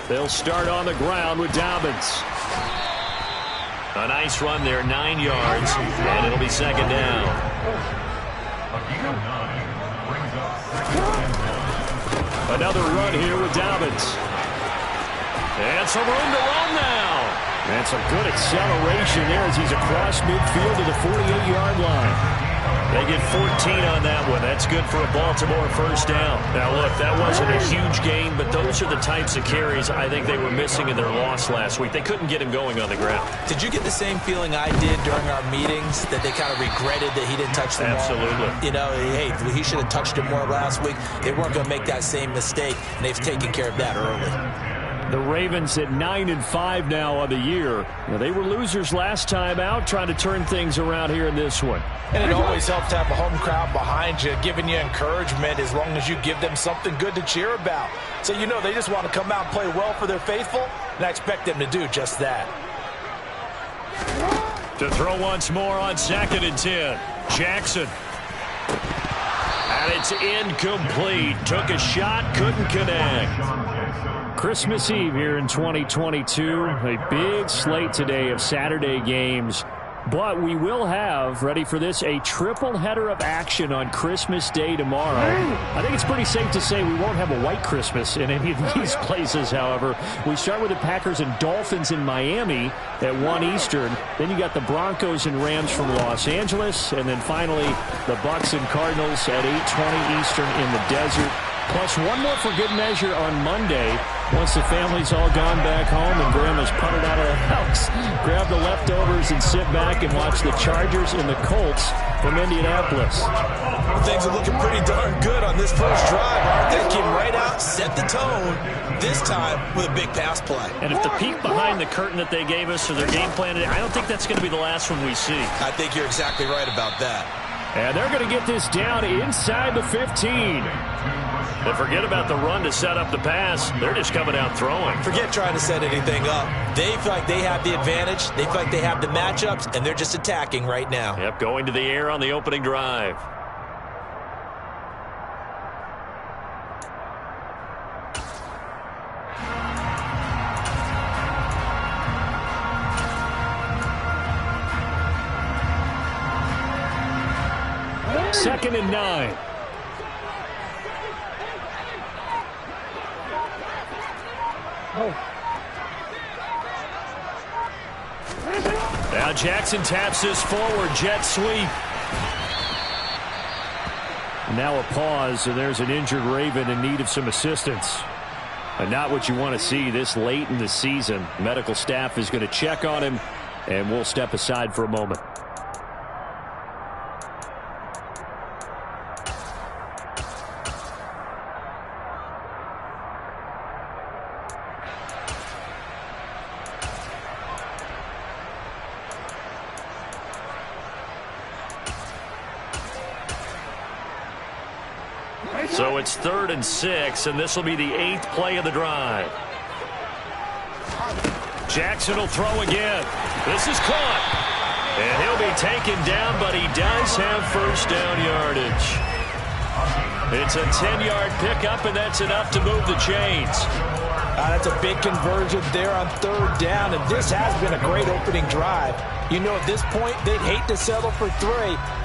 They'll start on the ground with Dobbins. A nice run there, 9 yards, and it'll be second down. Another run here with Dobbins. And some room to run now. And some good acceleration there as he's across midfield to the 48-yard line. They get 14 on that one. That's good for a Baltimore first down. Now, look, that wasn't a huge gain, but those are the types of carries I think they were missing in their loss last week. They couldn't get him going on the ground. Did you get the same feeling I did during our meetings, that they kind of regretted that he didn't touch the ball? Absolutely. You know, hey, he should have touched it more last week. They weren't going to make that same mistake, and they've taken care of that early. The Ravens at 9-5 now on the year. Now, they were losers last time out, trying to turn things around here in this one. And it always helps to have a home crowd behind you, giving you encouragement as long as you give them something good to cheer about. So you know they just want to come out and play well for their faithful, and I expect them to do just that. To throw once more on 2nd and 10. Jackson. And it's incomplete. Took a shot, couldn't connect. Christmas Eve here in 2022. A big slate today of Saturday games. But we will have, ready for this, a triple header of action on Christmas Day tomorrow. I think it's pretty safe to say we won't have a white Christmas in any of these places, however. We start with the Packers and Dolphins in Miami at 1 Eastern. Then you got the Broncos and Rams from Los Angeles. And then finally, the Bucs and Cardinals at 8:20 Eastern in the desert. Plus one more for good measure on Monday. Once the family's all gone back home and Grandma's putted out of the house, grab the leftovers and sit back and watch the Chargers and the Colts from Indianapolis. Things are looking pretty darn good on this first drive, aren't they? Came right out, set the tone, this time with a big pass play. And if the peek behind the curtain that they gave us for their game plan, I don't think that's going to be the last one we see. I think you're exactly right about that. And they're going to get this down inside the 15. And forget about the run to set up the pass. They're just coming out throwing. Forget trying to set anything up. They feel like they have the advantage. They feel like they have the matchups, and they're just attacking right now. Yep, going to the air on the opening drive. Second and 9. Now Jackson taps this forward jet sweep. Now a pause, and there's an injured Raven in need of some assistance. And not what you want to see this late in the season. Medical staff is going to check on him, and we'll step aside for a moment. So it's 3rd and 6, and this will be the 8th play of the drive. Jackson will throw again. This is caught. And he'll be taken down, but he does have first down yardage. It's a 10-yard pickup, and that's enough to move the chains. That's a big conversion there on 3rd down, and this has been a great opening drive. You know, at this point, they'd hate to settle for 3,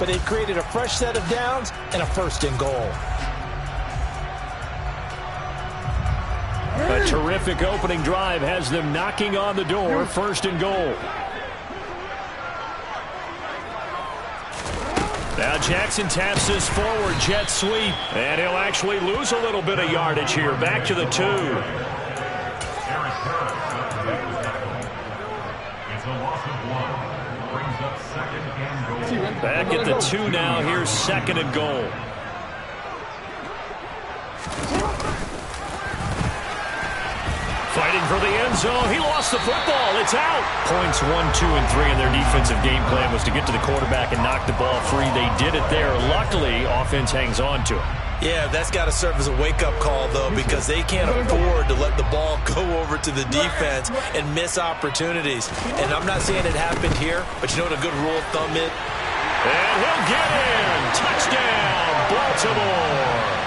but they've created a fresh set of downs and a 1st and goal. A terrific opening drive has them knocking on the door, 1st and goal. Now Jackson taps this forward jet sweep, and he'll actually lose a little bit of yardage here. Back to the 2. Back at the 2 now. Here's 2nd and goal. Fighting for the end zone. He lost the football. It's out. Points 1, 2, and 3 in their defensive game plan was to get to the quarterback and knock the ball free. They did it there. Luckily, offense hangs on to it. Yeah, that's got to serve as a wake-up call, though, because they can't afford to let the ball go over to the defense and miss opportunities. And I'm not saying it happened here, but you know what a good rule of thumb is? And he'll get in. Touchdown, Baltimore.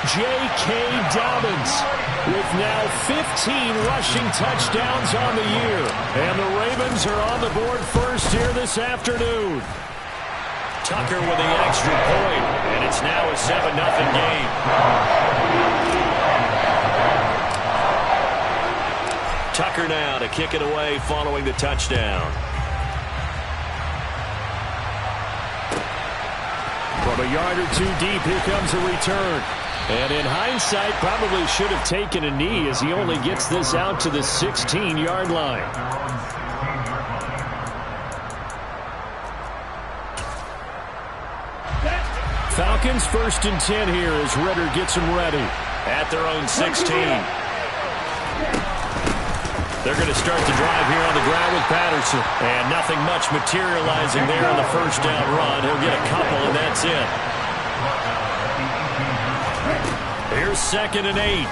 J.K. Dobbins with now 15 rushing touchdowns on the year. And the Ravens are on the board first here this afternoon. Tucker with the extra point, and it's now a 7-0 game. Tucker now to kick it away following the touchdown. From a yard or two deep, here comes a return. And in hindsight, probably should have taken a knee as he only gets this out to the 16-yard line. Falcons 1st and 10 here as Ritter gets them ready at their own 16. They're going to start the drive here on the ground with Patterson. And nothing much materializing there on the first down run. He'll get a couple, and that's it. Here's 2nd and 8.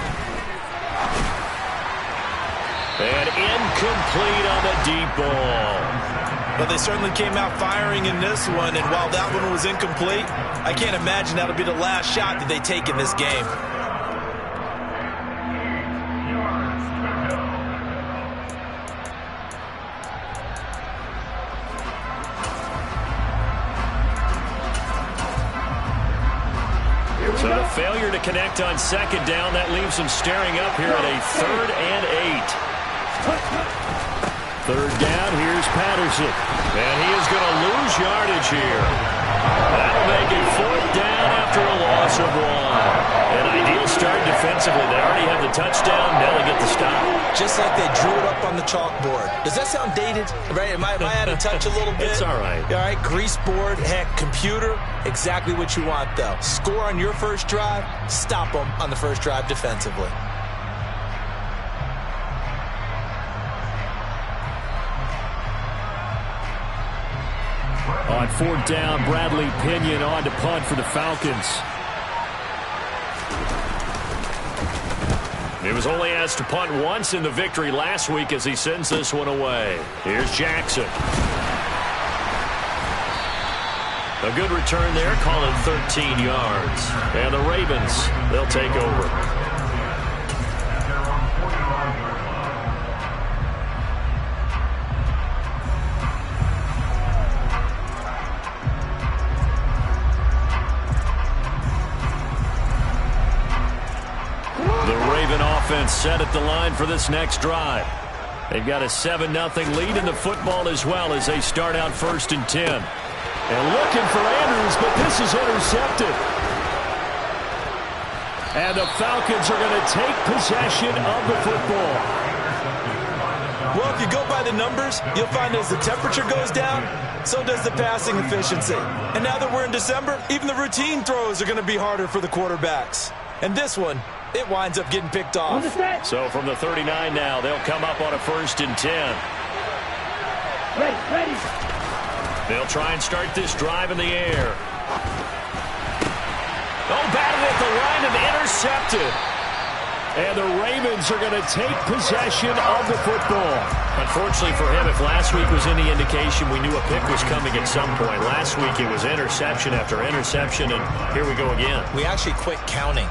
And incomplete on the deep ball. But they certainly came out firing in this one, and while that one was incomplete, I can't imagine that'll be the last shot that they take in this game. So the failure to connect on 2nd down, that leaves them staring up here at a 3rd and 8. 3rd down, here's Patterson. And he is going to lose yardage here. That'll make it 4th down after a loss of 1. An ideal start defensively. They already have the touchdown. Now they get the stop. Just like they drew it up on the chalkboard. Does that sound dated? Right? Am I out of touch a little bit? It's all right. All right, grease board, heck, computer. Exactly what you want, though. Score on your first drive, stop them on the first drive defensively. On 4th down, Bradley Pinion on to punt for the Falcons. He was only asked to punt once in the victory last week as he sends this one away. Here's Jackson. A good return there, call it 13 yards. And the Ravens, they'll take over. Offense set at the line for this next drive. They've got a 7-0 lead in the football as well as they start out 1st and 10. And looking for Andrews, but this is intercepted. And the Falcons are going to take possession of the football. Well, if you go by the numbers, you'll find as the temperature goes down, so does the passing efficiency. And now that we're in December, even the routine throws are going to be harder for the quarterbacks. And this one, it winds up getting picked off. So from the 39 now, they'll come up on a 1st and 10. Ready. They'll try and start this drive in the air. Oh, batted at the line and intercepted. And the Ravens are going to take possession of the football. Unfortunately for him, if last week was any indication, we knew a pick was coming at some point. Last week it was interception after interception, and here we go again. We actually quit counting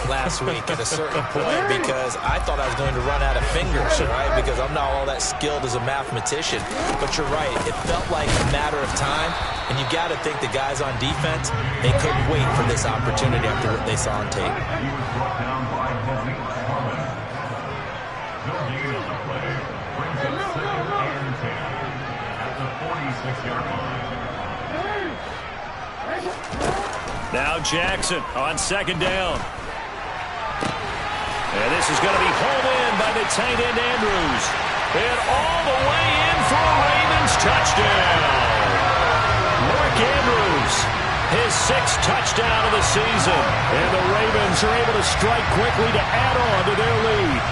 last week at a certain point because I thought I was going to run out of fingers, right? Because I'm not all that skilled as a mathematician. But you're right. It felt like a matter of time, and you got to think the guys on defense, they couldn't wait for this opportunity after what they saw on tape. Now Jackson on 2nd down. And this is going to be hauled in by the tight end Andrews. And all the way in for a Ravens touchdown. Mark Andrews, his 6th touchdown of the season. And the Ravens are able to strike quickly to add on to their lead.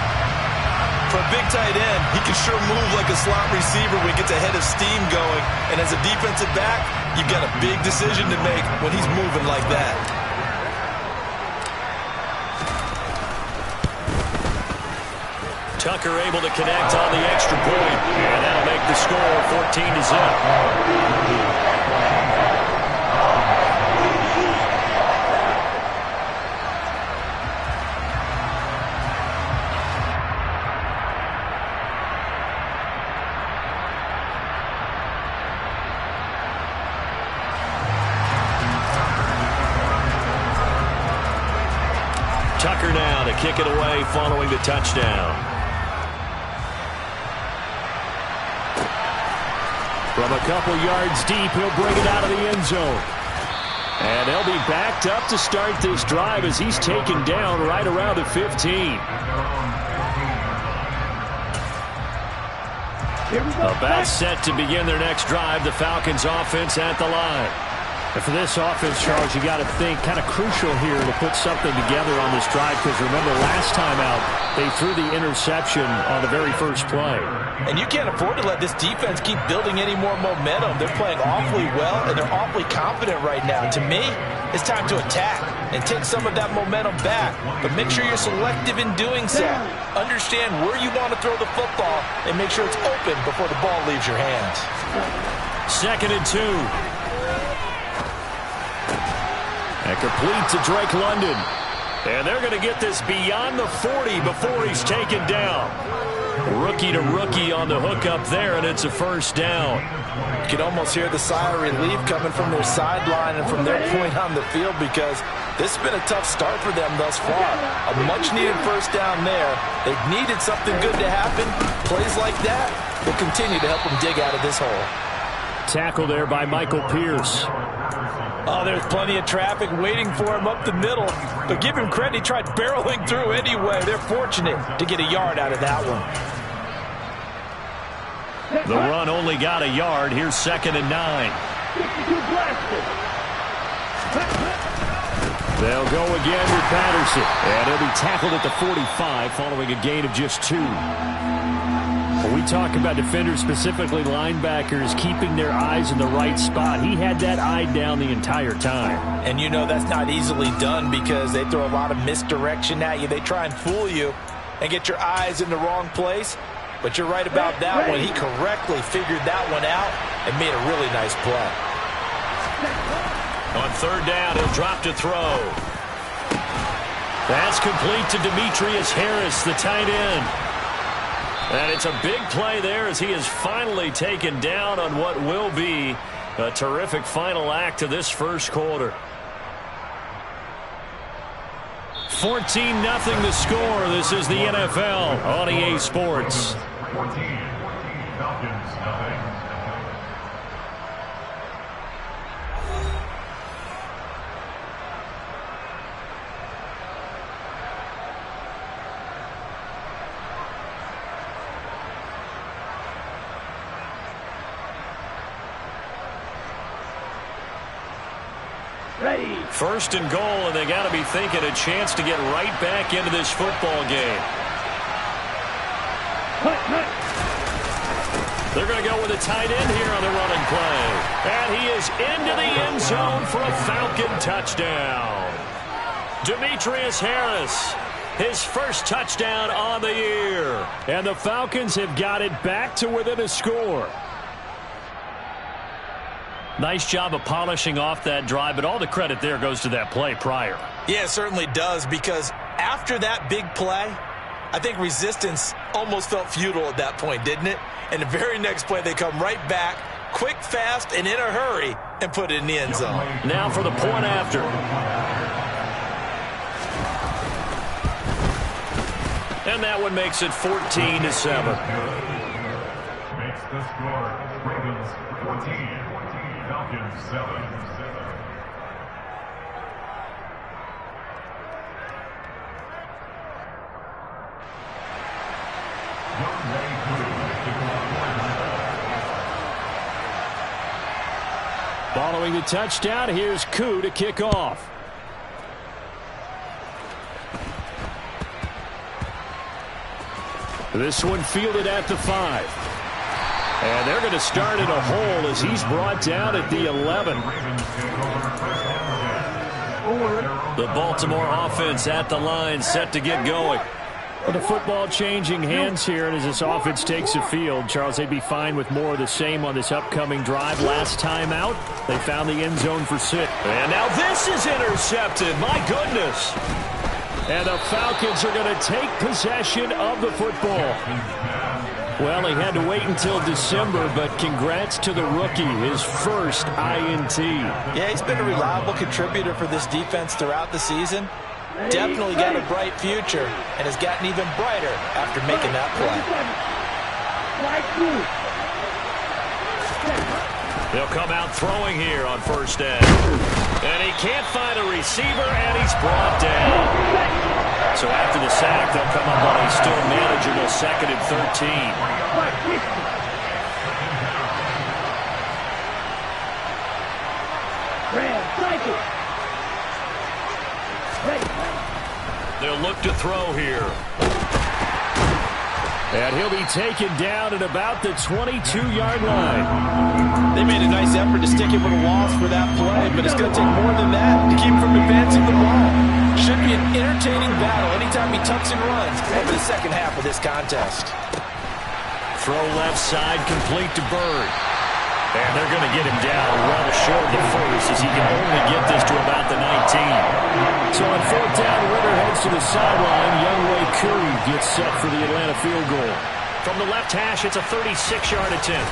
For a big tight end, he can sure move like a slot receiver when he gets a head of steam going. And as a defensive back, you've got a big decision to make when he's moving like that. Tucker able to connect on the extra point. And that'll make the score 14-0. Tucker now to kick it away following the touchdown. From a couple yards deep, he'll bring it out of the end zone. And they'll be backed up to start this drive as he's taken down right around the 15. About set to begin their next drive. The Falcons offense at the line. And for this offense, Charles, you got to think kind of crucial here to put something together on this drive, because remember last time out they threw the interception on the very first play. And you can't afford to let this defense keep building any more momentum. They're playing awfully well, and they're awfully confident right now. To me, it's time to attack and take some of that momentum back. But make sure you're selective in doing so. Understand where you want to throw the football and make sure it's open before the ball leaves your hands. 2nd and 2. And complete to Drake London. And they're going to get this beyond the 40 before he's taken down. Rookie to rookie on the hook up there, and it's a first down. You can almost hear the sigh of relief coming from their sideline and from their point on the field, because this has been a tough start for them thus far. A much-needed first down there. They've needed something good to happen. Plays like that will continue to help them dig out of this hole. Tackle there by Michael Pierce. Oh, there's plenty of traffic waiting for him up the middle. But give him credit, he tried barreling through anyway. They're fortunate to get a yard out of that one. The run only got a yard. Here's 2nd and 9. They'll go again with Patterson. And he'll be tackled at the 45 following a gain of just 2. When we talk about defenders, specifically linebackers, keeping their eyes in the right spot, he had that eye down the entire time. And you know that's not easily done, because they throw a lot of misdirection at you. They try and fool you and get your eyes in the wrong place. But you're right about that one. He correctly figured that one out and made a really nice play. On 3rd down, he'll drop to throw. That's complete to Demetrius Harris, the tight end. And it's a big play there as he is finally taken down on what will be a terrific final act of this first quarter. 14-0 the score. This is the NFL on EA Sports. 14, Falcons, nothing. Ready. 1st and goal, and they got to be thinking a chance to get right back into this football game. They're going to go with a tight end here on the running play. And he is into the end zone for a Falcon touchdown. Demetrius Harris, his first touchdown on the year. And the Falcons have got it back to within a score. Nice job of polishing off that drive, but all the credit there goes to that play prior. Yeah, it certainly does, because after that big play, I think resistance almost felt futile at that point, didn't it? And the very next play, they come right back, quick, fast, and in a hurry, and put it in the end zone. Now for the point after. And that one makes it 14-7. Makes the score Ravens 14. Falcons 7. Following the touchdown, here's Koo to kick off. This one fielded at the 5. And they're going to start in a hole as he's brought down at the 11. The Baltimore offense at the line, set to get going. Well, the football changing hands here, and as this offense takes the field, Charles, they'd be fine with more of the same on this upcoming drive. Last time out, they found the end zone for 6. And now this is intercepted. My goodness. And the Falcons are going to take possession of the football. Well, he had to wait until December, but congrats to the rookie, his first INT. Yeah, he's been a reliable contributor for this defense throughout the season. Definitely got a bright future and has gotten even brighter after making that play. They'll come out throwing here on first down. And he can't find a receiver, and he's brought down. So after the sack, they'll come up on a still manageable 2nd and 13. They'll look to throw here. And he'll be taken down at about the 22-yard line. They made a nice effort to stick him with a loss for that play, but it's going to take more than that to keep him from advancing the ball. Should be an entertaining battle anytime he tucks and runs over the second half of this contest. Throw left side, complete to Bird. And they're going to get him down well short of the first as he can only get this to about the 19. So on 4th down, Ritter heads to the sideline. Youngway Curry gets set for the Atlanta field goal. From the left hash, it's a 36-yard attempt.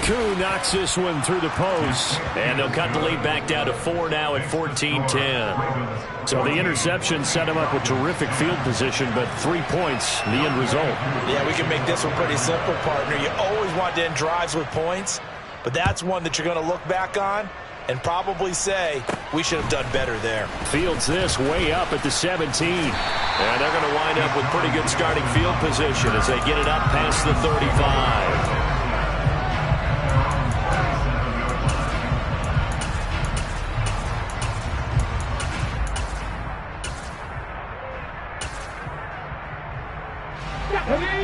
Koo knocks this one through the post. And they'll cut the lead back down to 4 now at 14-10. So the interception set him up with terrific field position, but 3 points, the end result. Yeah, we can make this one pretty simple, partner. You always want to end drives with points, but that's one that you're going to look back on and probably say, we should have done better there. Fields this way up at the 17. And they're going to wind up with pretty good starting field position as they get it up past the 35.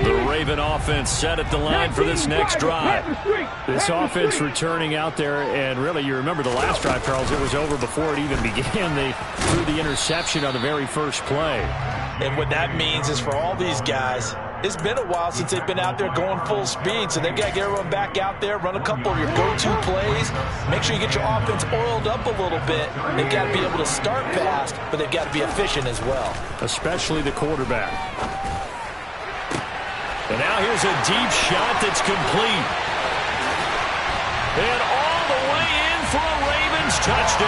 The Raven offense set at the line for this next drive. This offense returning out there, and really, you remember the last drive, Charles, it was over before it even began. They threw the interception on the very first play. And what that means is for all these guys, it's been a while since they've been out there going full speed, so they've got to get everyone back out there, run a couple of your go-to plays, make sure you get your offense oiled up a little bit. They've got to be able to start fast, but they've got to be efficient as well. Especially the quarterback. And now here's a deep shot that's complete. And all the way in for a Ravens touchdown.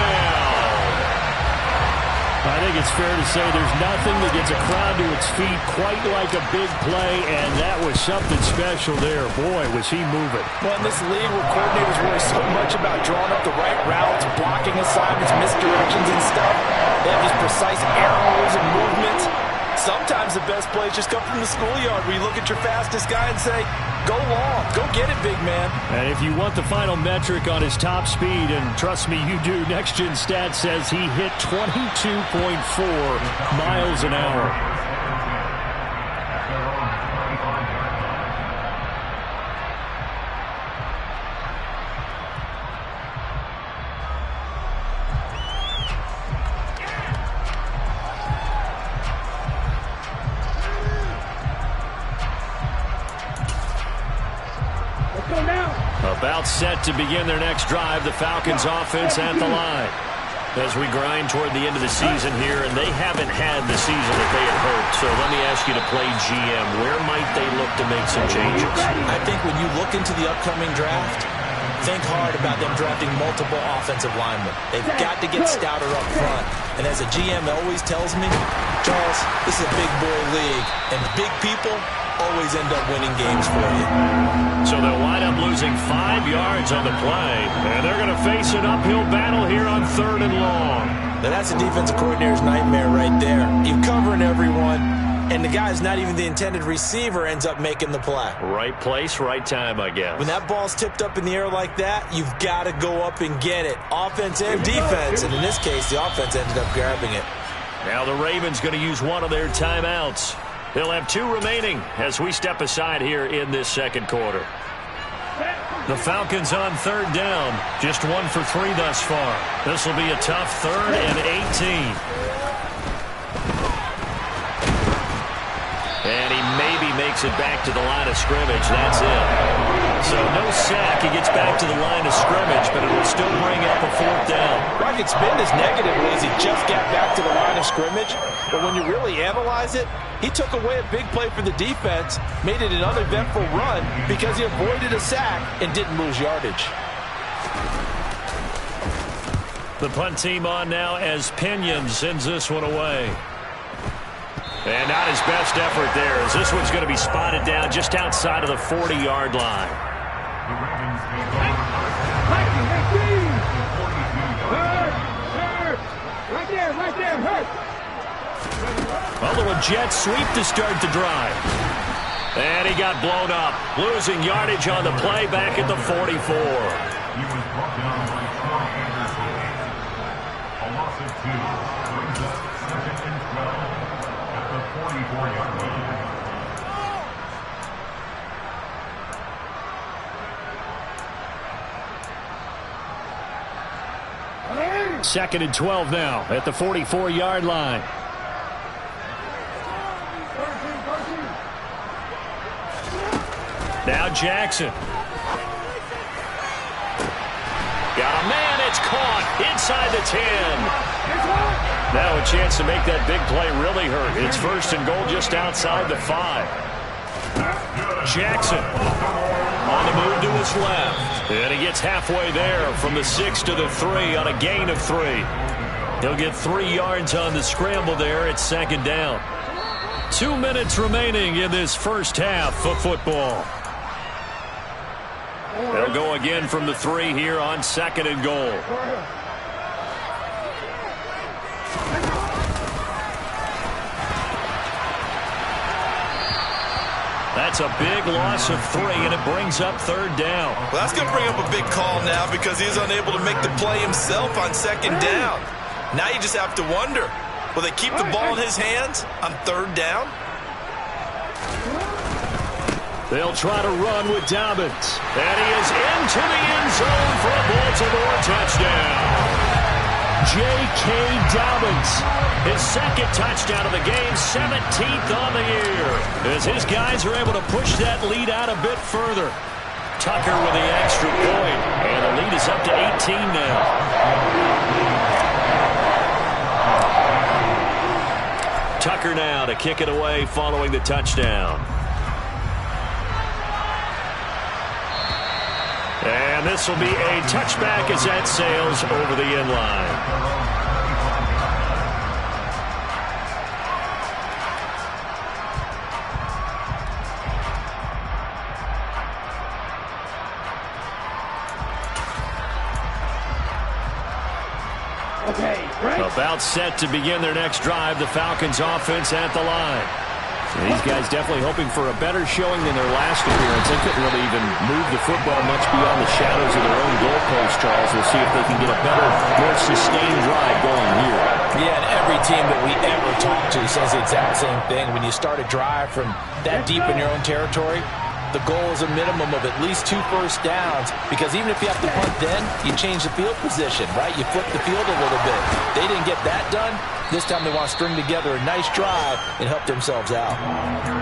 I think it's fair to say there's nothing that gets a crowd to its feet quite like a big play, and that was something special there. Boy, was he moving. Well, in this league where coordinators worry so much about drawing up the right routes, blocking assignments, misdirections and stuff, they have these precise arrows and movements. Sometimes the best plays just come from the schoolyard where you look at your fastest guy and say, go long, go get it, big man. And if you want the final metric on his top speed, and trust me, you do, Next Gen Stats says he hit 22.4 miles an hour. About set to begin their next drive, the Falcons offense at the line. As we grind toward the end of the season here, and they haven't had the season that they had hoped. So let me ask you to play GM. Where might they look to make some changes? I think when you look into the upcoming draft, think hard about them drafting multiple offensive linemen. They've got to get stouter up front. And as a GM always tells me, Charles, this is a big boy league, and big people always end up winning games for you. So they'll wind up losing 5 yards on the play, and they're going to face an uphill battle here on 3rd and long. Now that's a defensive coordinator's nightmare right there. You're covering everyone, and the guy's not even the intended receiver ends up making the play. Right place, right time, I guess. When that ball's tipped up in the air like that, you've got to go up and get it. Offense and defense, and in this case, the offense ended up grabbing it. Now the Ravens going to use one of their timeouts. They'll have 2 remaining as we step aside here in this second quarter. The Falcons on 3rd down. Just 1 for 3 thus far. This will be a tough 3rd and 18. And he maybe makes it back to the line of scrimmage. That's it. So no sack. He gets back to the line of scrimmage, but it will still bring up a 4th down. I could spin this negatively as he just got back to the line of scrimmage, but when you really analyze it, he took away a big play for the defense, made it an uneventful run because he avoided a sack and didn't lose yardage. The punt team on now as Pinion sends this one away. And not his best effort there, as this one's going to be spotted down just outside of the 40-yard line. A little jet sweep to start the drive. And he got blown up, losing yardage on the play back at the 44. He was brought down by Troy Anderson. A loss of 2 brings up 2nd and 12 at the 44-yard line. Second and 12 now at the 44-yard line. Now Jackson. Got a man, it's caught inside the 10. Now a chance to make that big play really hurt. It's 1st and goal just outside the 5. Jackson on the move to his left. And he gets halfway there from the 6 to the 3 on a gain of 3. He'll get 3 yards on the scramble there. It's 2nd down. 2 minutes remaining in this first half of football. They'll go again from the 3 here on 2nd and goal. That's a big loss of 3, and it brings up 3rd down. Well, that's going to bring up a big call now because he's unable to make the play himself on 2nd down. Now you just have to wonder, will they keep the ball in his hands on 3rd down? They'll try to run with Dobbins. And he is into the end zone for a Baltimore touchdown. J.K. Dobbins, his 2nd touchdown of the game, 17th on the year. As his guys are able to push that lead out a bit further. Tucker with the extra point, and the lead is up to 18 now. Tucker now to kick it away following the touchdown. And this will be a touchback as that sails over the end line. About set to begin their next drive, the Falcons offense at the line. These guys definitely hoping for a better showing than their last appearance. They couldn't really even move the football much beyond the shadows of their own goalpost, Charles. We'll see if they can get a better, more sustained drive going here. Yeah, and every team that we ever talk to says the exact same thing. When you start a drive from that deep in your own territory, the goal is a minimum of at least 2 first downs, because even if you have to punt then, you change the field position, right? You flip the field a little bit. They didn't get that done. This time they want to string together a nice drive and help themselves out.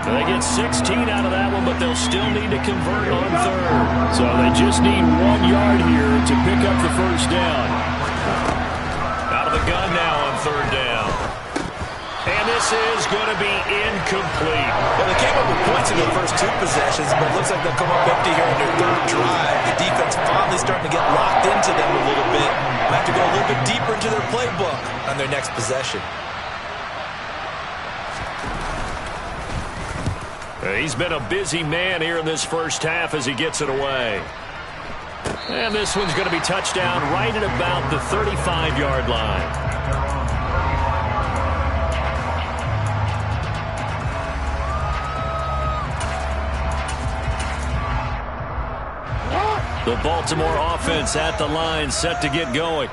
They get 16 out of that one, but they'll still need to convert on 3rd. So they just need 1 yard here to pick up the first down. Out of the gun now on 3rd down. And this is going to be incomplete. Well, they came up with points in their first 2 possessions, but it looks like they'll come up empty here on their 3rd drive. The defense finally starting to get locked into them a little bit. Might have to go a little bit deeper into their playbook on their next possession. He's been a busy man here in this first half as he gets it away. And this one's going to be touchdown right at about the 35-yard line. The Baltimore offense at the line, set to get going.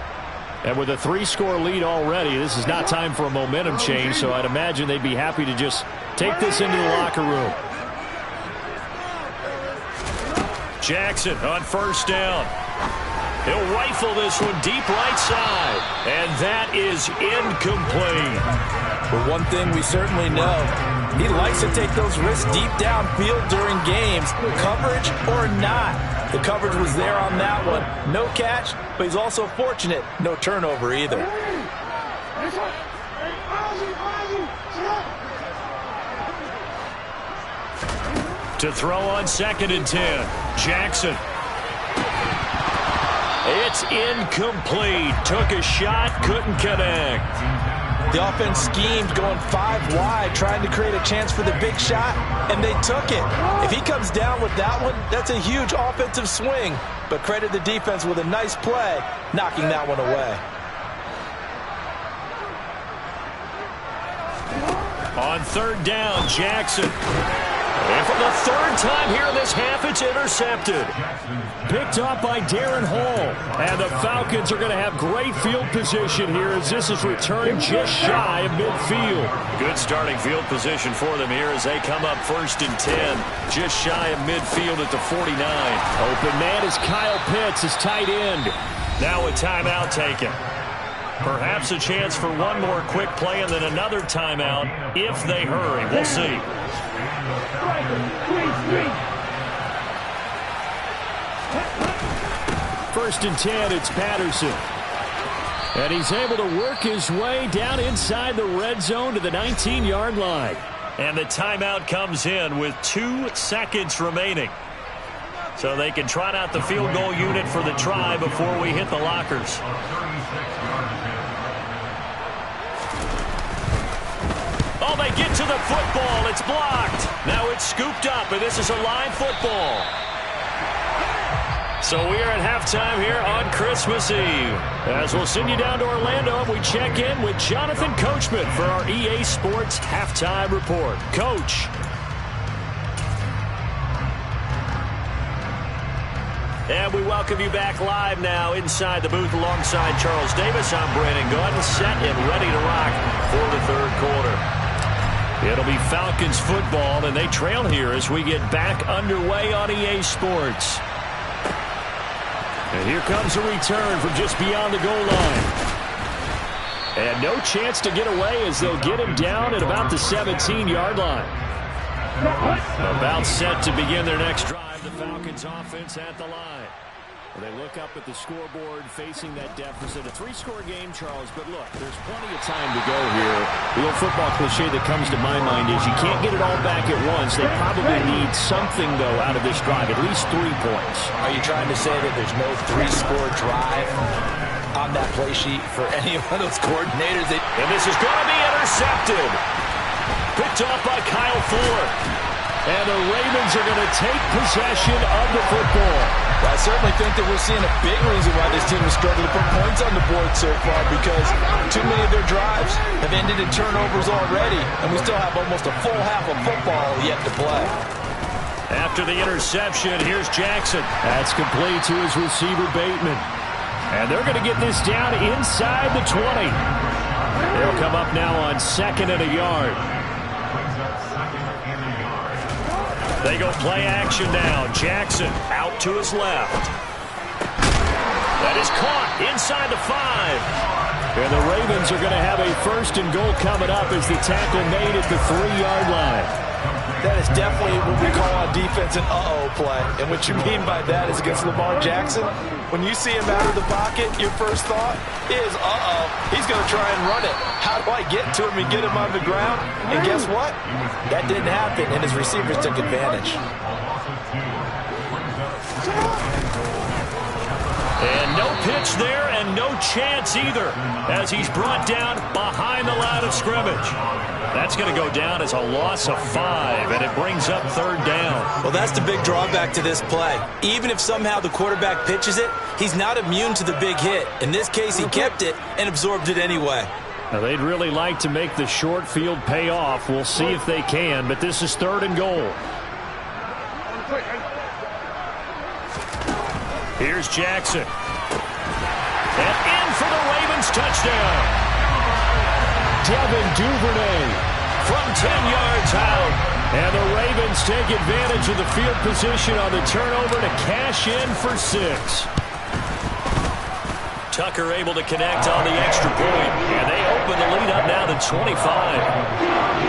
And with a 3-score lead already, this is not time for a momentum change, so I'd imagine they'd be happy to just take this into the locker room. Jackson on 1st down. He'll rifle this one deep right side. And that is incomplete. But one thing we certainly know, he likes to take those risks deep downfield during games, coverage or not. The coverage was there on that one. No catch, but he's also fortunate. No turnover either. To throw on 2nd and 10. Jackson. It's incomplete. Took a shot, couldn't connect. The offense schemed going 5 wide, trying to create a chance for the big shot, and they took it. If he comes down with that one, that's a huge offensive swing. But credit the defense with a nice play, knocking that one away. On third down, Jackson. And for the third time here in this half, it's intercepted. Picked off by Darren Hall. And the Falcons are going to have great field position here as this is returned just shy of midfield. Good starting field position for them here as they come up 1st and 10. Just shy of midfield at the 49. Open man is Kyle Pitts, his tight end. Now a timeout taken. Perhaps a chance for one more quick play and then another timeout if they hurry. We'll see. 1st and 10, it's Patterson. And he's able to work his way down inside the red zone to the 19-yard line. And the timeout comes in with 2 seconds remaining. So they can trot out the field goal unit for the try before we hit the lockers. Oh, they get to the football. It's blocked. Now it's scooped up, and this is a live football. So we are at halftime here on Christmas Eve. As we'll send you down to Orlando, and we check in with Jonathan Coachman for our EA Sports Halftime Report. Coach. And we welcome you back live now inside the booth alongside Charles Davis. I'm Brandon Gunn, set and ready to rock for the third quarter. It'll be Falcons football, and they trail here as we get back underway on EA Sports. And here comes a return from just beyond the goal line. And no chance to get away as they'll get him down at about the 17-yard line. About set to begin their next drive, the Falcons offense at the line. Well, they look up at the scoreboard facing that deficit. A 3-score game, Charles, but look, there's plenty of time to go here. The old football cliche that comes to my mind is you can't get it all back at once. They probably need something, though, out of this drive, at least 3 points. Are you trying to say that there's no 3-score drive on that play sheet for any one of those coordinators? And this is going to be intercepted. Picked off by Kyle Fuller. And the Ravens are going to take possession of the football. Well, I certainly think that we're seeing a big reason why this team has struggled to put points on the board so far, because too many of their drives have ended in turnovers already, and we still have almost a full half of football yet to play. After the interception, here's Jackson. That's complete to his receiver, Bateman. And they're going to get this down inside the 20. They'll come up now on 2nd and a yard. They go play action now. Jackson out to his left. That is caught inside the 5. And the Ravens are going to have a 1st and goal coming up as the tackle made at the 3-yard line. That is definitely what we call on defense an uh-oh play. And what you mean by that is against Lamar Jackson, when you see him out of the pocket, your first thought is, uh-oh, he's going to try and run it. How do I get to him and get him on the ground? And guess what? That didn't happen, and his receivers took advantage. And no pitch there and no chance either as he's brought down behind the line of scrimmage. That's going to go down as a loss of 5, and it brings up 3rd down. Well, that's the big drawback to this play. Even if somehow the quarterback pitches it, he's not immune to the big hit. In this case, he kept it and absorbed it anyway. Now, they'd really like to make the short field pay off. We'll see if they can, but this is 3rd and goal. Here's Jackson. And in for the Ravens touchdown. Devin Duvernay from 10 yards out. And the Ravens take advantage of the field position on the turnover to cash in for 6. Tucker able to connect on the extra point. And they open the lead up now to 25.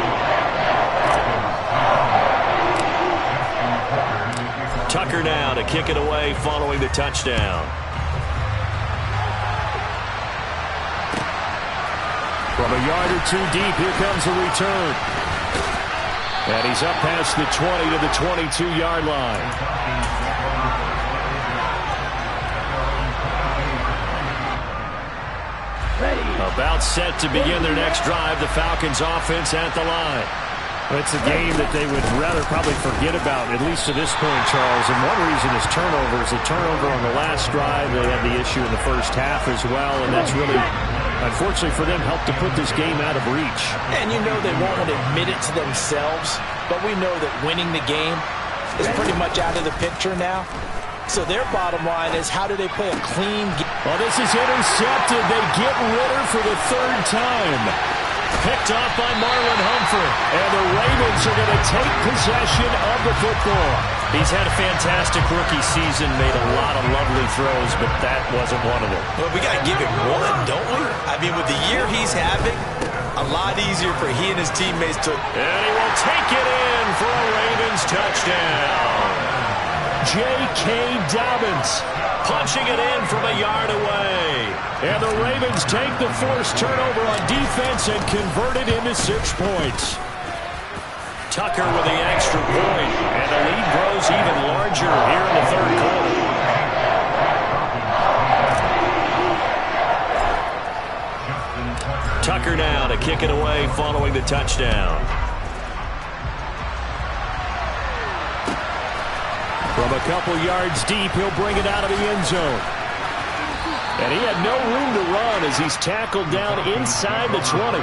Tucker now to kick it away following the touchdown. From a yard or 2 deep, here comes the return. And he's up past the 20 to the 22-yard line. About set to begin their next drive. The Falcons offense at the line. It's a game that they would rather probably forget about, at least to this point, Charles. And one reason is turnovers. A turnover on the last drive. They had the issue in the first half as well, and that's really, unfortunately for them, helped to put this game out of reach. And you know they won't admit it to themselves, but we know that winning the game is pretty much out of the picture now. So their bottom line is, how do they play a clean game? Well, this is intercepted. They get Ritter for the third time. Picked off by Marlon Humphrey. And the Ravens are going to take possession of the football. He's had a fantastic rookie season, made a lot of lovely throws, but that wasn't one of them. Well, we got to give him one, don't we? I mean, with the year he's having, a lot easier for he and his teammates to... And he will take it in for a Ravens touchdown. J.K. Dobbins punching it in from a yard away. And the Ravens take the forced turnover on defense and convert it into 6 points. Tucker with the extra point, and the lead grows even larger here in the third quarter. Tucker now to kick it away following the touchdown. From a couple yards deep, he'll bring it out of the end zone. And he had no room to run as he's tackled down inside the 20.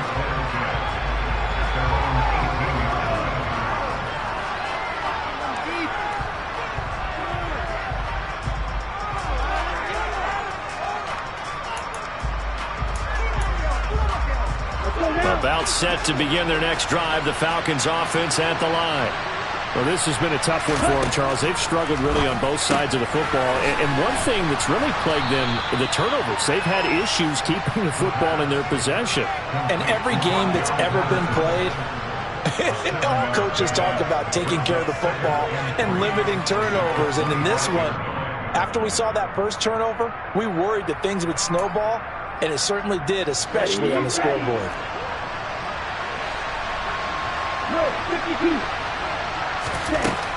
About set to begin their next drive. The Falcons offense at the line. Well, this has been a tough one for them, Charles. They've struggled really on both sides of the football. And one thing that's really plagued them, the turnovers. They've had issues keeping the football in their possession. And every game that's ever been played, all coaches talk about taking care of the football and limiting turnovers. And in this one, after we saw that first turnover, we worried that things would snowball, and it certainly did, especially on the scoreboard.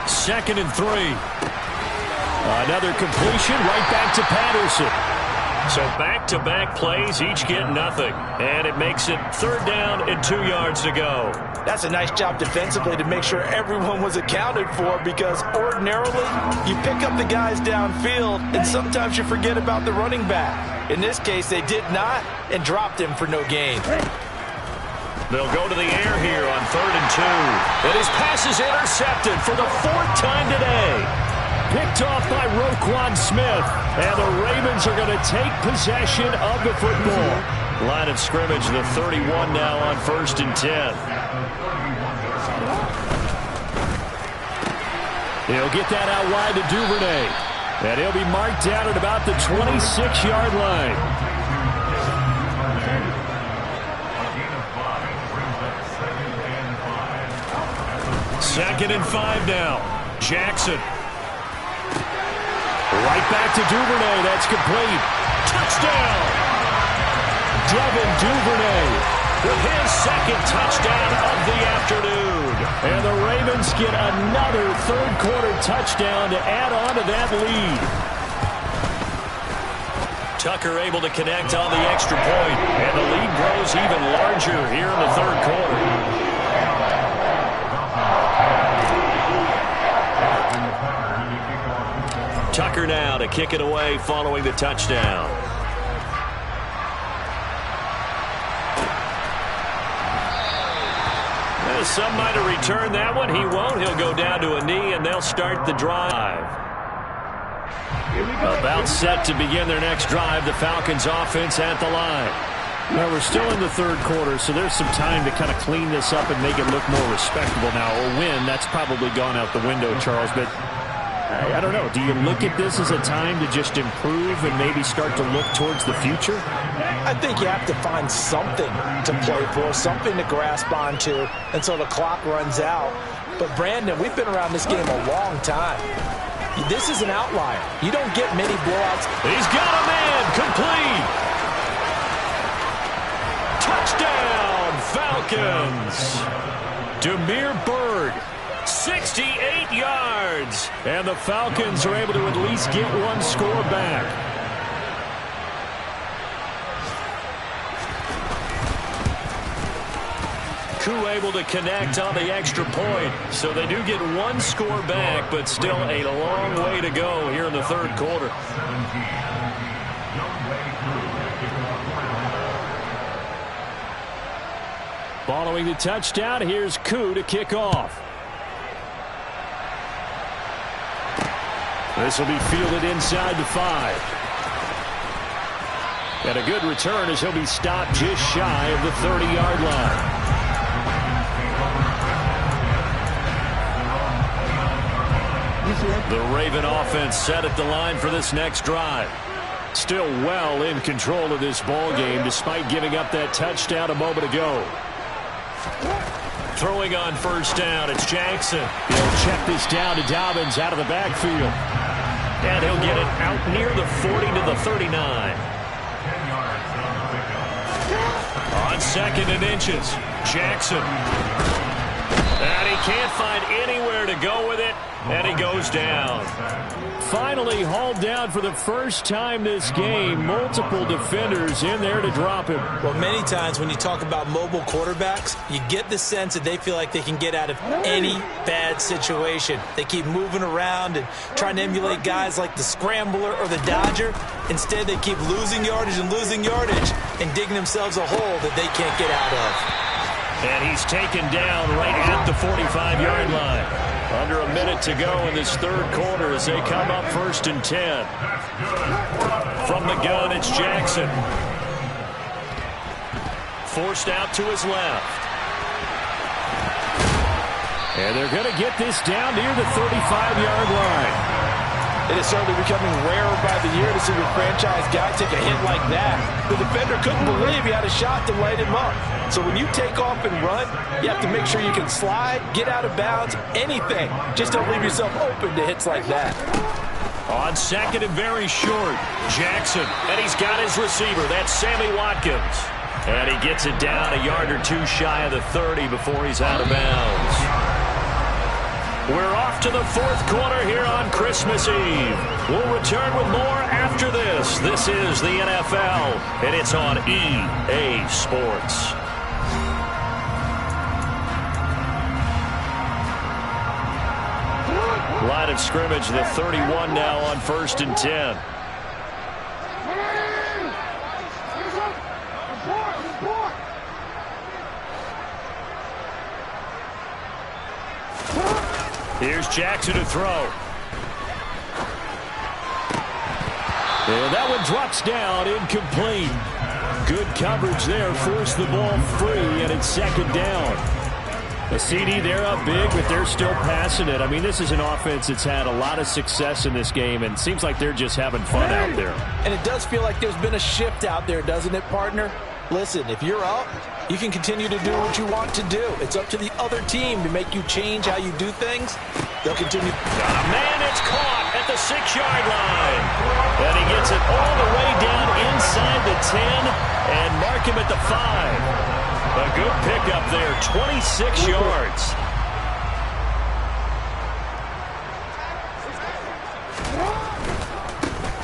Second and 3. Another completion right back to Patterson. So back-to-back plays, each get nothing. And it makes it third down and 2 yards to go. That's a nice job defensively to make sure everyone was accounted for, because ordinarily you pick up the guys downfield and sometimes you forget about the running back. In this case, they did not and dropped him for no gain. They'll go to the air here on 3rd and 2. And his pass is intercepted for the 4th time today. Picked off by Roquan Smith. And the Ravens are going to take possession of the football. Line of scrimmage, the 31 now on 1st and 10. He'll get that out wide to Duvernay. And he'll be marked down at about the 26-yard line. Second and 5 now. Jackson. Right back to Duvernay. That's complete. Touchdown! Devin Duvernay with his second touchdown of the afternoon. And the Ravens get another third-quarter touchdown to add on to that lead. Tucker able to connect on the extra point. And the lead grows even larger here in the third quarter. Tucker now to kick it away following the touchdown. Some might have returned that one. He won't. He'll go down to a knee, and they'll start the drive. About set to begin their next drive. The Falcons offense at the line. Well, we're still in the third quarter, so there's some time to kind of clean this up and make it look more respectable now. Or win, that's probably gone out the window, Charles, but I don't know. Do you look at this as a time to just improve and maybe start to look towards the future? I think you have to find something to play for, something to grasp onto until the clock runs out. But, Brandon, we've been around this game a long time. This is an outlier. You don't get many blowouts. He's got a man. Complete. Touchdown, Falcons. Demir Bird. 68 yards. And the Falcons are able to at least get one score back. Koo able to connect on the extra point. So they do get one score back, but still a long way to go here in the third quarter. Following the touchdown, here's Koo to kick off. This will be fielded inside the 5. And a good return as he'll be stopped just shy of the 30-yard line. The Raven offense set at the line for this next drive. Still well in control of this ball game despite giving up that touchdown a moment ago. Throwing on first down, it's Jackson. He'll check this down to Dobbins out of the backfield. And he'll get it out near the 40 to the 39. 10 yards on the pickup. On 2nd and inches, Jackson. And he can't find anywhere to go with it, and he goes down. Finally hauled down for the first time this game. Multiple defenders in there to drop him. Well, many times when you talk about mobile quarterbacks, you get the sense that they feel like they can get out of any bad situation. They keep moving around and trying to emulate guys like the Scrambler or the Dodger. Instead, they keep losing yardage and digging themselves a hole that they can't get out of. And he's taken down right at the 45-yard line. Under a minute to go in this third quarter as they come up 1st and 10. From the gun, it's Jackson. Forced out to his left. And they're going to get this down near the 35-yard line. It is certainly becoming rarer by the year to see your franchise guy take a hit like that. The defender couldn't believe he had a shot to light him up. So when you take off and run, you have to make sure you can slide, get out of bounds, anything. Just don't leave yourself open to hits like that. On 2nd and very short, Jackson. And he's got his receiver. That's Sammy Watkins. And he gets it down a yard or two shy of the 30 before he's out of bounds. We're off to the fourth quarter here on Christmas Eve. We'll return with more after this. This is the NFL, and it's on EA Sports. Line of scrimmage, the 31 now on 1st and 10. Here's Jackson to throw. And that one drops down, incomplete. Good coverage there, forced the ball free, and it's 2nd down. The CD, they're up big, but they're still passing it. I mean, this is an offense that's had a lot of success in this game, and it seems like they're just having fun out there. And it does feel like there's been a shift out there, doesn't it, partner? Listen, if you're up, you can continue to do what you want to do. It's up to the other team to make you change how you do things. They'll continue. Got a man, it's caught at the 6-yard line. And he gets it all the way down inside the 10 and mark him at the 5. A good pickup there, 26 yards.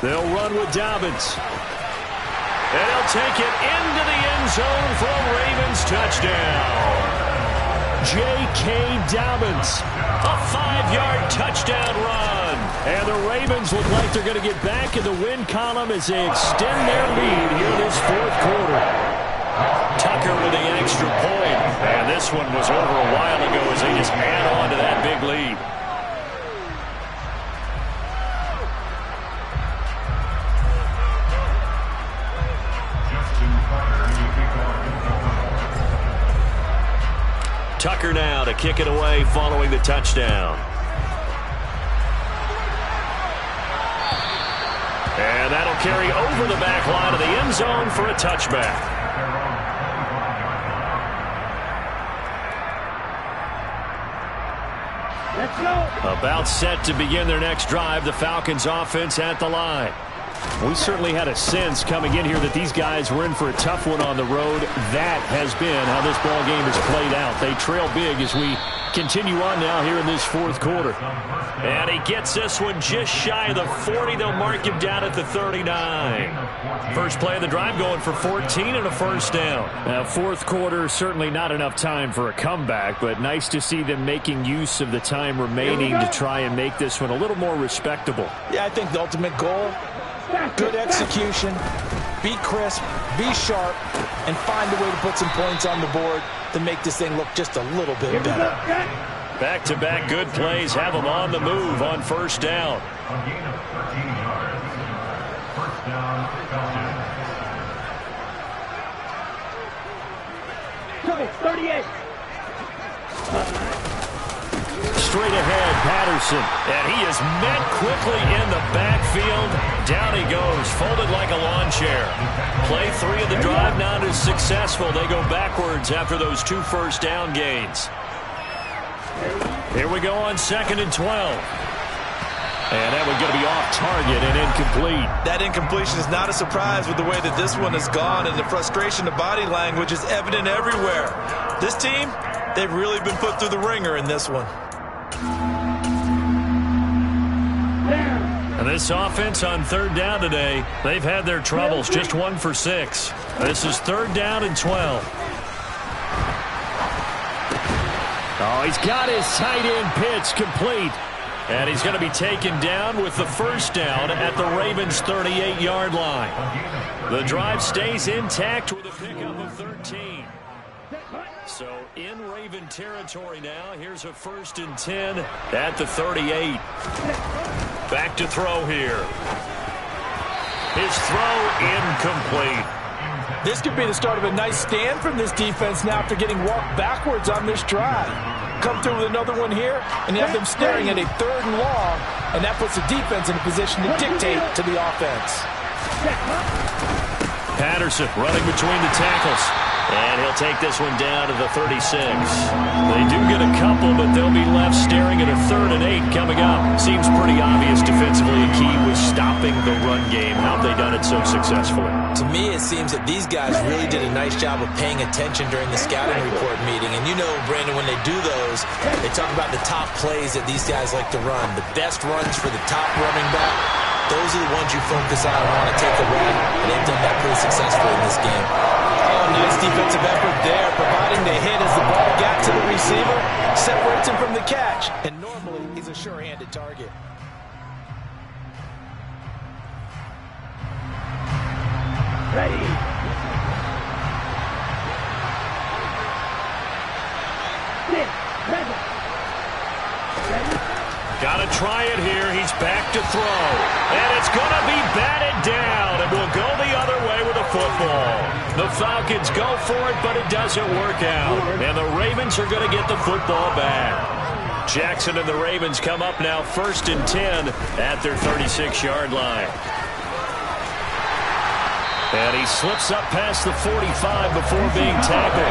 They'll run with Dobbins. And he'll take it into the end zone for a Ravens touchdown. J.K. Dobbins. A 5-yard touchdown run. And the Ravens look like they're going to get back in the win column as they extend their lead here this fourth quarter. Tucker with the extra point. And this one was over a while ago as they just add on to that big lead. Tucker now to kick it away following the touchdown. And that'll carry over the back line of the end zone for a touchback. About set to begin their next drive, the Falcons offense at the line. We certainly had a sense coming in here that these guys were in for a tough one on the road. That has been how this ball game has played out. They trail big as we continue on now here in this fourth quarter. And he gets this one just shy of the 40. They'll mark him down at the 39. First play of the drive going for 14 and a first down. Now, fourth quarter, certainly not enough time for a comeback, but nice to see them making use of the time remaining to try and make this one a little more respectable. Yeah, I think the ultimate goal, good execution, be crisp, be sharp, and find a way to put some points on the board to make this thing look just a little bit better. Back-to-back good plays have them on the move on first down. A gain of 13 yards. First down, Falcons. 38. Straight ahead, Patterson. And he is met quickly in the backfield. Down he goes, folded like a lawn chair. Play 3 of the drive not as successful. They go backwards after those 2 first down gains. Here we go on 2nd and 12. And that one's going to be off target and incomplete. That incompletion is not a surprise with the way that this one has gone, and the frustration of body language is evident everywhere. This team, they've really been put through the ringer in this one. And this offense on 3rd down today, they've had their troubles. Just 1 for 6. This is 3rd down and 12. Oh, he's got his tight end pitch complete. And he's going to be taken down with the first down at the Ravens' 38-yard line. The drive stays intact with a pickup of 13. So in Raven territory now. Here's a 1st and 10 at the 38. Back to throw here. His throw incomplete. This could be the start of a nice stand from this defense now after getting walked backwards on this drive. Come through with another one here, and you have them staring at a 3rd and long, and that puts the defense in a position to dictate to the offense. Patterson running between the tackles. And he'll take this one down to the 36. They do get a couple, but they'll be left staring at a 3rd and 8 coming up. Seems pretty obvious defensively a key was stopping the run game. How have they done it so successfully? To me, it seems that these guys really did a nice job of paying attention during the scouting report meeting. And you know, Brandon, when they do those, they talk about the top plays that these guys like to run. The best runs for the top running back, those are the ones you focus on and want to take away. And they've done that pretty successfully in this game. Oh, nice defensive effort there, providing the hit as the ball got to the receiver, separates him from the catch, and normally he's a sure-handed target. Ready. Ready. Got to try it here. He's back to throw. And it's going to be batted down. And we'll go the other way with the football. The Falcons go for it, but it doesn't work out. And the Ravens are going to get the football back. Jackson and the Ravens come up now 1st and 10 at their 36-yard line. And he slips up past the 45 before being tackled.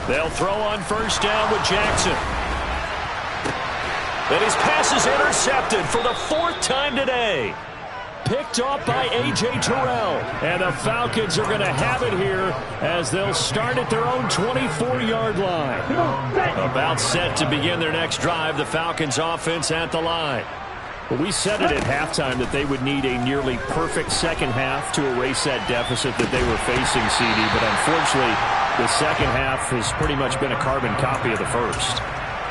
They'll throw on 1st down with Jackson. And his pass is intercepted for the 4th time today. Picked off by A.J. Terrell. And the Falcons are going to have it here as they'll start at their own 24-yard line. About set to begin their next drive. The Falcons offense at the line. Well, we said it at halftime that they would need a nearly perfect second half to erase that deficit that they were facing, CD. But unfortunately, the second half has pretty much been a carbon copy of the first.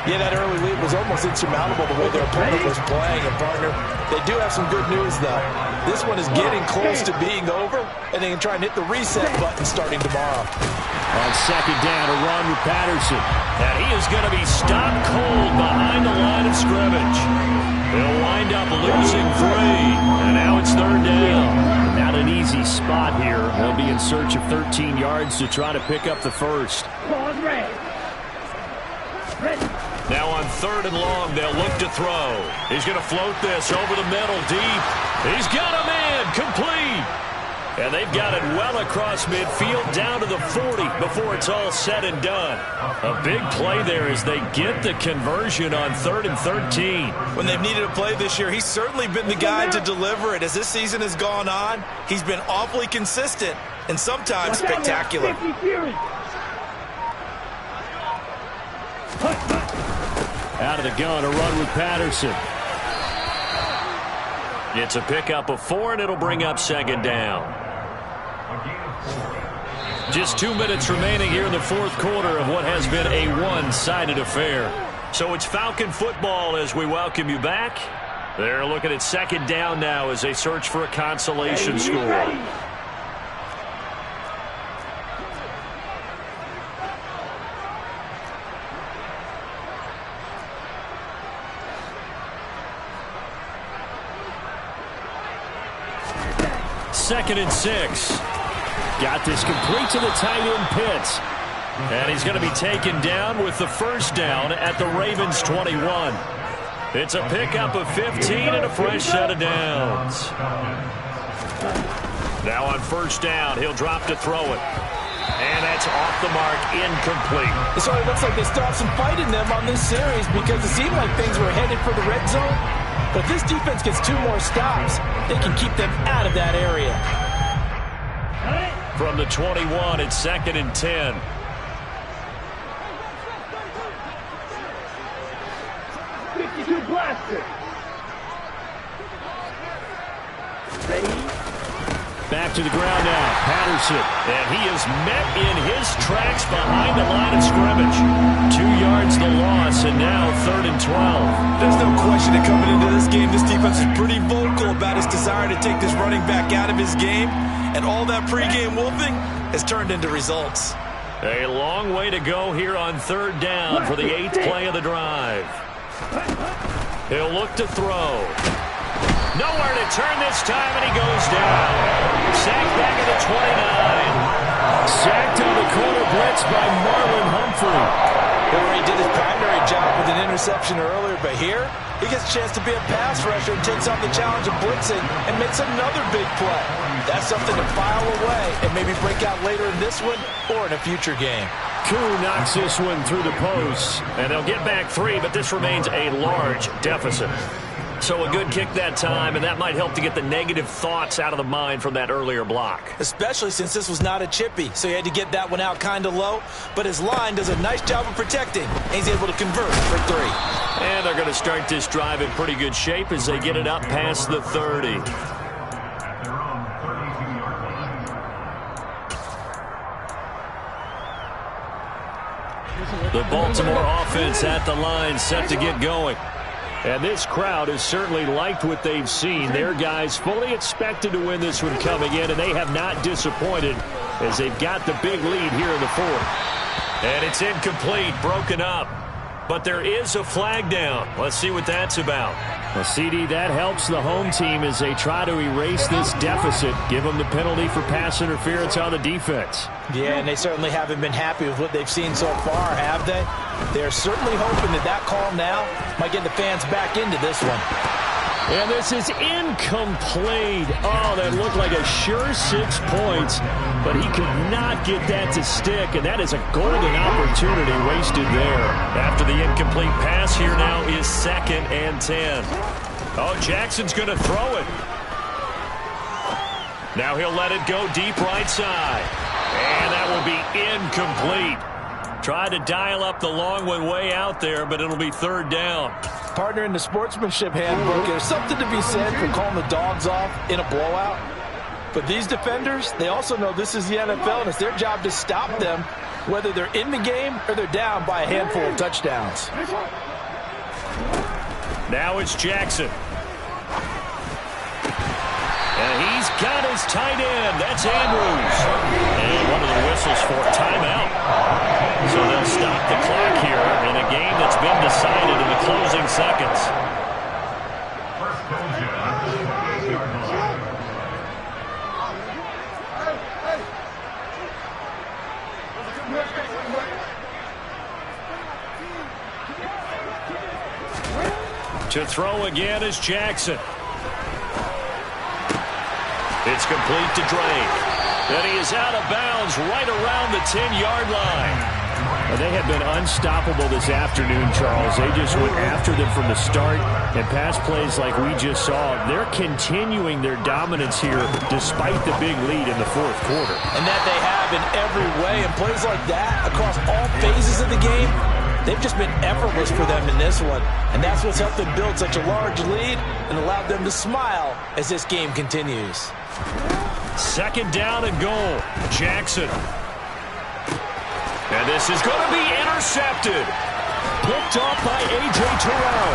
Yeah, that early lead was almost insurmountable the way their opponent was playing. And, partner, they do have some good news, though. This one is getting close to being over, and they can try and hit the reset button starting tomorrow. On 2nd down, a run with Patterson. And he is going to be stopped cold behind the line of scrimmage. They'll wind up losing 3. And now it's 3rd down. Not an easy spot here. They'll be in search of 13 yards to try to pick up the first. Now on 3rd and long, they'll look to throw. He's going to float this over the middle deep. He's got him in. Complete. And they've got it well across midfield down to the 40 before it's all said and done. A big play there as they get the conversion on 3rd and 13. When they've needed a play this year, he's certainly been the guy to deliver it. As this season has gone on, he's been awfully consistent and sometimes spectacular. Out of the gun, a run with Patterson. It's a pickup of 4, and it'll bring up 2nd down. Just 2 minutes remaining here in the 4th quarter of what has been a one-sided affair. So it's Falcon football as we welcome you back. They're looking at 2nd down now as they search for a consolation score. Second and 6. Got this complete to the tight end Pitts. And he's going to be taken down with the 1st down at the Ravens 21. It's a pickup of 15 and a fresh set of downs. Now on 1st down, he'll drop to throw it. And that's off the mark, incomplete. So it looks like they still have some fight in them on this series because it seemed like things were headed for the red zone. But if this defense gets 2 more stops, they can keep them out of that area. From the 21, it's 2nd and 10. Back to the ground now, Patterson. And he is met in his tracks behind the line of scrimmage. 2 yards the loss, and now 3rd and 12. There's no question that coming into this game, this defense is pretty vocal about his desire to take this running back out of his game. And all that pregame wolfing has turned into results. A long way to go here on 3rd down for the 8th play of the drive. He'll look to throw. Nowhere to turn this time, and he goes down. Sacked back at the 29. Sacked on the corner blitz by Marlon Humphrey. He did his primary job with an interception earlier, but here he gets a chance to be a pass rusher and takes on the challenge of blitzing and makes another big play. That's something to file away and maybe break out later in this one or in a future game. Koo knocks this one through the post, and they'll get back 3, but this remains a large deficit. So a good kick that time, and that might help to get the negative thoughts out of the mind from that earlier block. Especially since this was not a chippy, so he had to get that one out kind of low. But his line does a nice job of protecting, and he's able to convert for 3. And they're going to start this drive in pretty good shape as they get it up past the 30. The Baltimore offense at the line, set to get going. And this crowd has certainly liked what they've seen. Their guys fully expected to win this one coming in, and they have not disappointed as they've got the big lead here in the 4th. And it's incomplete, broken up. But there is a flag down. Let's see what that's about. Well, CD, that helps the home team as they try to erase this deficit, give them the penalty for pass interference on the defense. Yeah, and they certainly haven't been happy with what they've seen so far, have they? They're certainly hoping that that call now might get the fans back into this one. And this is incomplete. Oh, that looked like a sure 6 points, but he could not get that to stick, and that is a golden opportunity wasted there. After the incomplete pass, here now is 2nd and 10. Oh, Jackson's going to throw it. Now he'll let it go deep right side. And that will be incomplete. Tried to dial up the long one way out there, but it'll be 3rd down. Partner, in the sportsmanship handbook, there's something to be said for calling the dogs off in a blowout. But these defenders, they also know this is the NFL, and it's their job to stop them, whether they're in the game or they're down by a handful of touchdowns. Now it's Jackson. And he's got his tight end. That's Andrews. And one of the whistles for timeout. So they'll stop the clock here in a game that's been decided in the closing seconds. To throw again is Jackson. It's complete to Drake. And he is out of bounds right around the 10-yard line. They have been unstoppable this afternoon, Charles. They just went after them from the start, and pass plays like we just saw. They're continuing their dominance here despite the big lead in the fourth quarter. And that they have in every way. And plays like that across all phases of the game, they've just been effortless for them in this one. And that's what's helped them build such a large lead and allowed them to smile as this game continues. Second down and goal. Jackson. And this is going to be intercepted. Picked off by A.J. Terrell.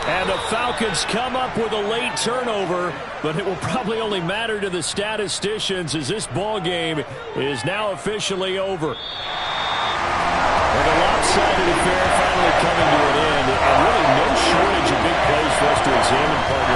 And the Falcons come up with a late turnover, but it will probably only matter to the statisticians as this ball game is now officially over. And the lopsided affair finally coming to an end.